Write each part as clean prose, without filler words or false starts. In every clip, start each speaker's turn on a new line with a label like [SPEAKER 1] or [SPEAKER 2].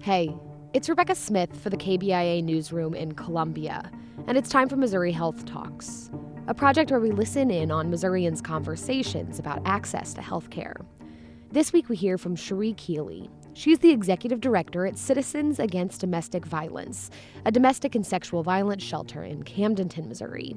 [SPEAKER 1] Hey, it's Rebecca Smith for the KBIA newsroom in Columbia, and it's time for Missouri Health Talks, a project where we listen in on Missourians' conversations about access to health care. This week we hear from Sheree Keeley. She's the executive director at Citizens Against Domestic Violence, a domestic and sexual violence shelter in Camdenton, Missouri.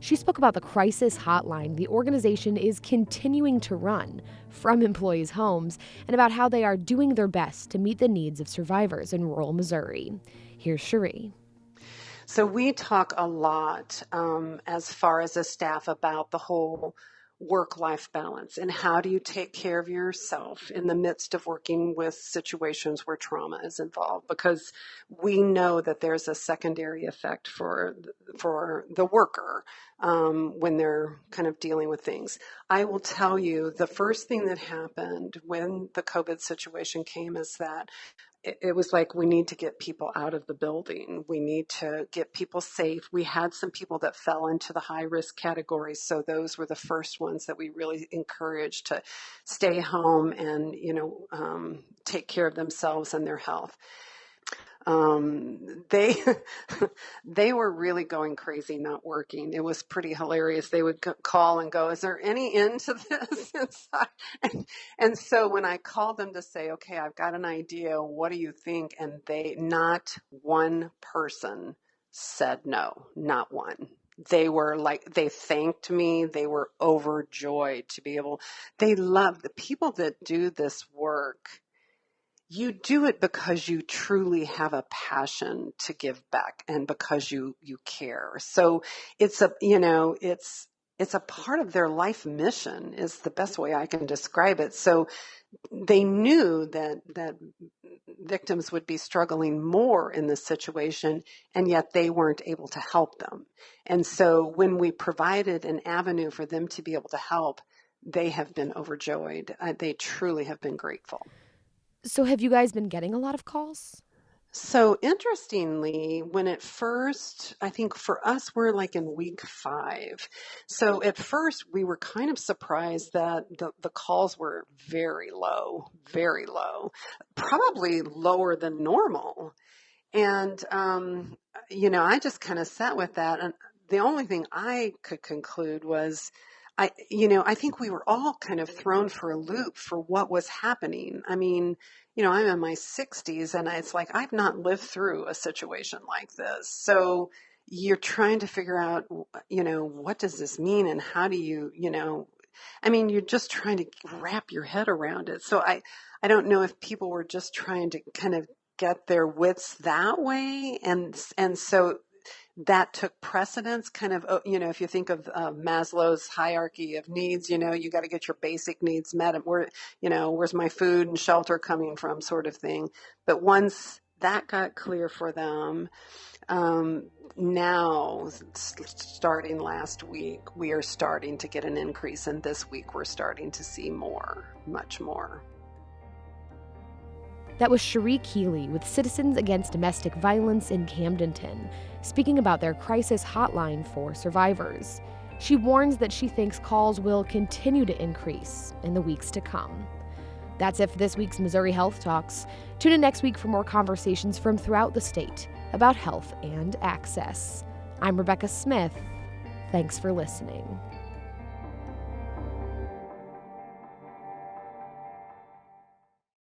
[SPEAKER 1] She spoke about the crisis hotline the organization is continuing to run from employees' homes and about how they are doing their best to meet the needs of survivors in rural Missouri. Here's Sheree.
[SPEAKER 2] So we talk a lot as far as a staff about the whole work-life balance and how do you take care of yourself in the midst of working with situations where trauma is involved, because we know that there's a secondary effect for the worker when they're kind of dealing with things. I will tell you, the first thing that happened when the COVID situation came is that it was like, we need to get people out of the building. We need to get people safe. We had some people that fell into the high risk categories. So those were the first ones that we really encouraged to stay home and, take care of themselves and their health. They they were really going crazy, not working. It was pretty hilarious. They would call and go, "Is there any end to this?" And so when I called them to say, "Okay, I've got an idea. What do you think?" And not one person said no, not one. They were they thanked me. They were overjoyed to be able. They love the people that do this work. You do it because you truly have a passion to give back and because you care. So it's a part of their life mission is the best way I can describe it. So they knew that victims would be struggling more in this situation, and yet they weren't able to help them. And so when we provided an avenue for them to be able to help, they have been overjoyed. They truly have been grateful.
[SPEAKER 1] So have you guys been getting a lot of calls?
[SPEAKER 2] So interestingly, when it first, I think for us, we're like in week 5. So at first we were kind of surprised that the calls were very low, probably lower than normal. And, I just kind of sat with that. And the only thing I could conclude was, I think we were all kind of thrown for a loop for what was happening. I mean, I'm in my 60s and it's like, I've not lived through a situation like this. So you're trying to figure out, what does this mean and how do you, you're just trying to wrap your head around it. So I don't know if people were just trying to kind of get their wits that way. And so that took precedence, kind of, if you think of Maslow's hierarchy of needs, you got to get your basic needs met, and where's my food and shelter coming from, sort of thing. But once that got clear for them, now, starting last week, we are starting to get an increase, and this week we're starting to see more, much more.
[SPEAKER 1] That was Sheree Keeley with Citizens Against Domestic Violence in Camdenton, speaking about their crisis hotline for survivors. She warns that she thinks calls will continue to increase in the weeks to come. That's it for this week's Missouri Health Talks. Tune in next week for more conversations from throughout the state about health and access. I'm Rebecca Smith. Thanks for listening.